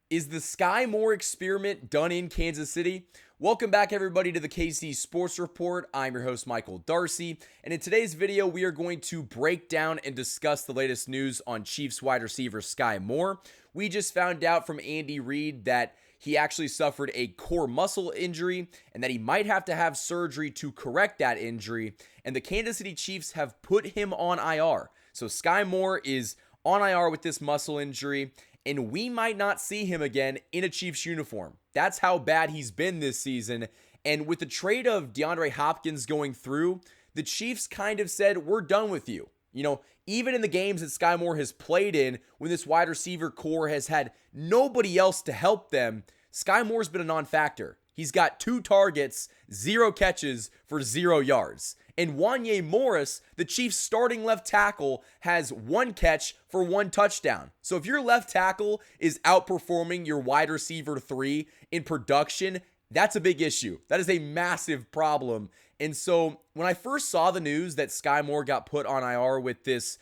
Is the Skyy Moore experiment done in Kansas City? Welcome back, everybody, to the KC Sports Report. I'm your host, Michael Darcy, and in today's video, we are going to break down and discuss the latest news on Chiefs wide receiver Skyy Moore. We just found out from Andy Reid that he actually suffered a core muscle injury and that he might have to have surgery to correct that injury, and the Kansas City Chiefs have put him on IR. So Skyy Moore is on IR with this muscle injury, and we might not see him again in a Chiefs uniform. That's how bad he's been this season. And with the trade of DeAndre Hopkins going through, the Chiefs kind of said, we're done with you. You know, even in the games that Skyy Moore has played in, when this wide receiver core has had nobody else to help them, Skyy Moore's been a non-factor. He's got 2 targets, 0 catches for 0 yards. And Wanya Morris, the Chiefs' starting left tackle, has 1 catch for 1 touchdown. So if your left tackle is outperforming your wide receiver 3 in production, that's a big issue. That is a massive problem. And so when I first saw the news that Skyy Moore got put on IR with this,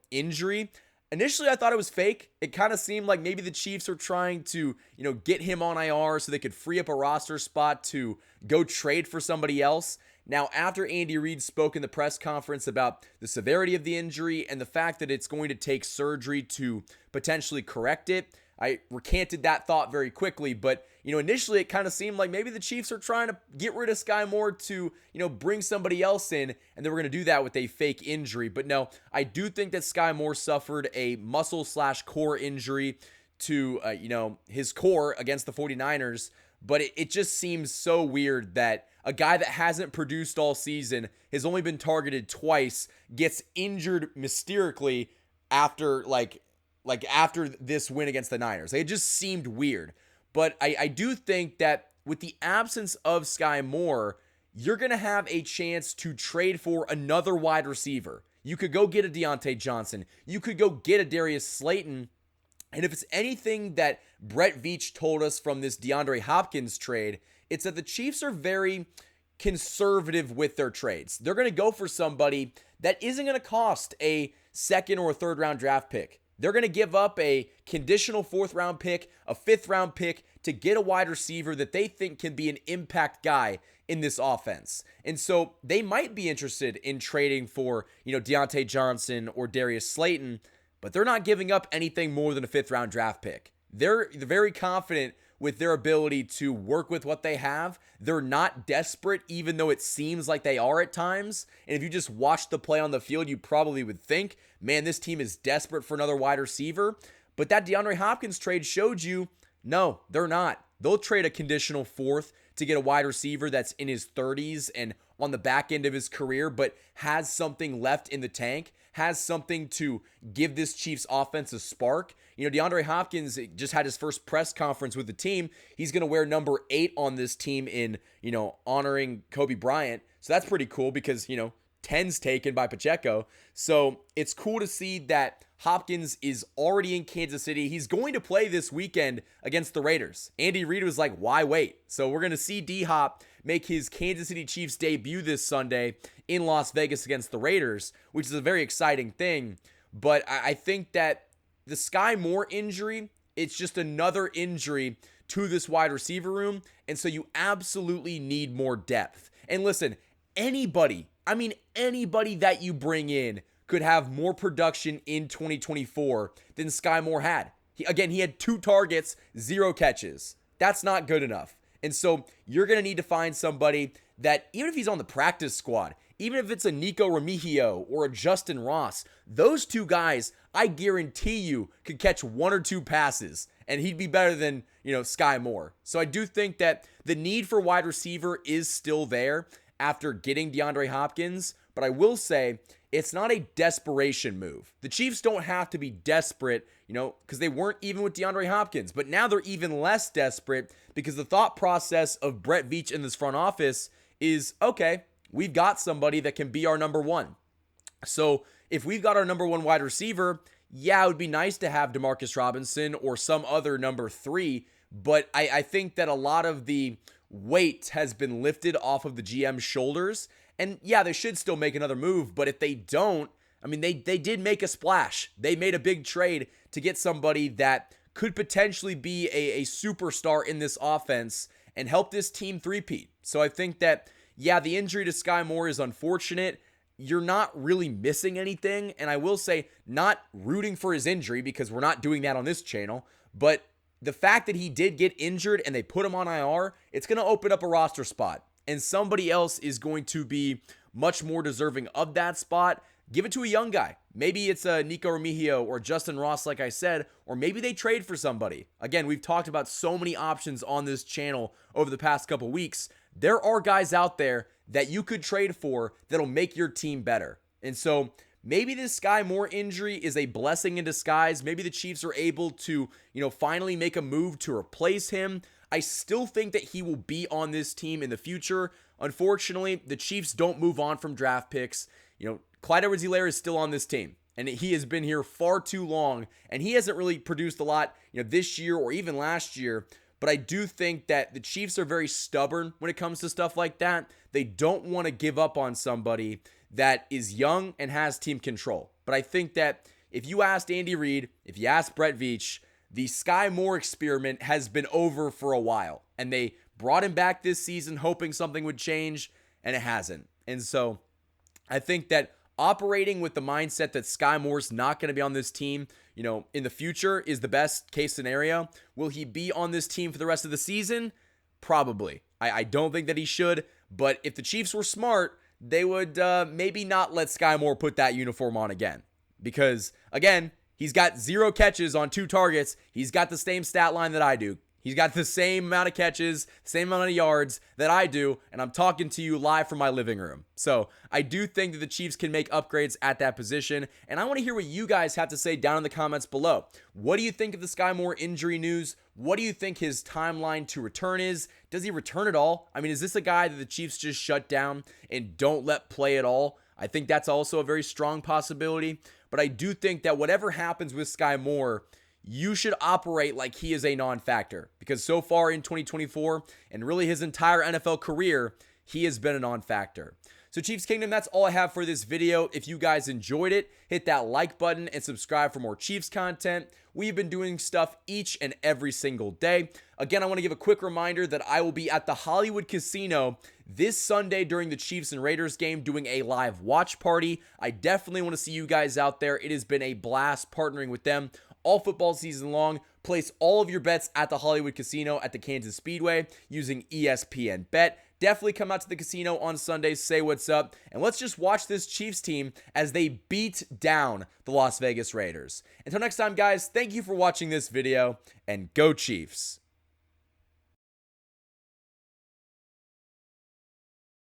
injury, initially I thought it was fake. It kind of seemed like maybe the Chiefs are trying to, get him on IR so they could free up a roster spot to go trade for somebody else. Now, after Andy Reid spoke in the press conference about the severity of the injury and the fact that it's going to take surgery to potentially correct it, I recanted that thought very quickly. But, initially it kind of seemed like maybe the Chiefs are trying to get rid of Skyy Moore to, bring somebody else in, and they were going to do that with a fake injury. But no, I do think that Skyy Moore suffered a muscle/core injury to, his core against the 49ers. But it just seems so weird that a guy that hasn't produced all season, has only been targeted twice, gets injured mysteriously after after this win against the Niners. It just seemed weird. But I do think that with the absence of Skyy Moore, you're going to have a chance to trade for another wide receiver. You could go get a Deontay Johnson. You could go get a Darius Slayton. And if it's anything that Brett Veach told us from this DeAndre Hopkins trade, it's that the Chiefs are very conservative with their trades. They're going to go for somebody that isn't going to cost a 2nd or a 3rd round draft pick. They're going to give up a conditional 4th round pick, a 5th round pick to get a wide receiver that they think can be an impact guy in this offense. And so they might be interested in trading for, Deontay Johnson or Darius Slayton, but they're not giving up anything more than a 5th round draft pick. They're very confident with their ability to work with what they have. They're not desperate, even though it seems like they are at times. And if you just watch the play on the field, you probably would think, man, this team is desperate for another wide receiver. But that DeAndre Hopkins trade showed you, no, they're not. They'll trade a conditional 4th to get a wide receiver that's in his 30s and on the back end of his career, but has something left in the tank, has something to give this Chiefs offense a spark. DeAndre Hopkins just had his first press conference with the team. He's going to wear number 8 on this team in, honoring Kobe Bryant. So that's pretty cool because, 10's taken by Pacheco. So it's cool to see that Hopkins is already in Kansas City. He's going to play this weekend against the Raiders. Andy Reid was like, why wait? So we're going to see D-Hop make his Kansas City Chiefs debut this Sunday in Las Vegas against the Raiders, which is a very exciting thing. But I think that the Skyy Moore injury, it's just another injury to this wide receiver room. And so you absolutely need more depth. And listen, anybody that you bring in could have more production in 2024 than Skyy Moore had. He had 2 targets, 0 catches. That's not good enough. And so you're going to need to find somebody that, even if he's on the practice squad, even if it's a Nico Remigio or a Justin Ross, those 2 guys, I guarantee you, could catch 1 or 2 passes, and he'd be better than, Skyy Moore. So I do think that the need for wide receiver is still there after getting DeAndre Hopkins, but I will say it's not a desperation move. The Chiefs don't have to be desperate, because they weren't even with DeAndre Hopkins, but now they're even less desperate because the thought process of Brett Veach in this front office is, okay, we've got somebody that can be our number 1. So if we've got our number 1 wide receiver, yeah, it would be nice to have Demarcus Robinson or some other number 3, but I think that a lot of the weight has been lifted off of the GM's shoulders. And yeah, they should still make another move, but if they don't, they did make a splash. They made a big trade to get somebody that could potentially be a superstar in this offense and help this team three-peat. So I think that, yeah, the injury to Skyy Moore is unfortunate. You're not really missing anything, and I will say, not rooting for his injury because we're not doing that on this channel, but the fact that he did get injured and they put him on IR, it's going to open up a roster spot, and somebody else is going to be much more deserving of that spot. Give it to a young guy. Maybe it's a Nico Remigio or Justin Ross, like I said, or maybe they trade for somebody. Again, we've talked about so many options on this channel over the past couple weeks. There are guys out there that you could trade for that'll make your team better. And so maybe this Skyy Moore injury is a blessing in disguise. Maybe the Chiefs are able to, finally make a move to replace him. I still think that he will be on this team in the future. Unfortunately, the Chiefs don't move on from draft picks. Clyde Edwards-Helaire is still on this team, and he has been here far too long, and he hasn't really produced a lot, this year or even last year. But I do think that the Chiefs are very stubborn when it comes to stuff like that. They don't want to give up on somebody that is young and has team control. But I think that if you asked Andy Reid, if you asked Brett Veach, the Skyy Moore experiment has been over for a while. And they brought him back this season hoping something would change, and it hasn't. And so I think that operating with the mindset that Skyy Moore's not going to be on this team, in the future is the best case scenario. Will he be on this team for the rest of the season? Probably. I don't think that he should, but if the Chiefs were smart, they would maybe not let Skyy Moore put that uniform on again. Because, again, he's got 0 catches on 2 targets. He's got the same stat line that I do. He's got the same amount of catches, same amount of yards that I do, and I'm talking to you live from my living room. So I do think that the Chiefs can make upgrades at that position, and I want to hear what you guys have to say down in the comments below. What do you think of the Skyy Moore injury news? What do you think his timeline to return is? Does he return at all? I mean, is this a guy that the Chiefs just shut down and don't let play at all? I think that's also a very strong possibility, but I do think that whatever happens with Skyy Moore, you should operate like he is a non-factor, because so far in 2024 and really his entire NFL career, he has been a non-factor. So Chiefs Kingdom, that's all I have for this video. If you guys enjoyed it, hit that like button and subscribe for more Chiefs content. We've been doing stuff each and every single day. Again, I want to give a quick reminder that I will be at the Hollywood Casino this Sunday during the Chiefs and Raiders game doing a live watch party. I definitely want to see you guys out there. It has been a blast partnering with them all football season long. Place all of your bets at the Hollywood Casino at the Kansas Speedway using ESPN Bet. Definitely come out to the casino on Sunday, say what's up, and let's just watch this Chiefs team as they beat down the Las Vegas Raiders. Until next time, guys, thank you for watching this video, and go Chiefs.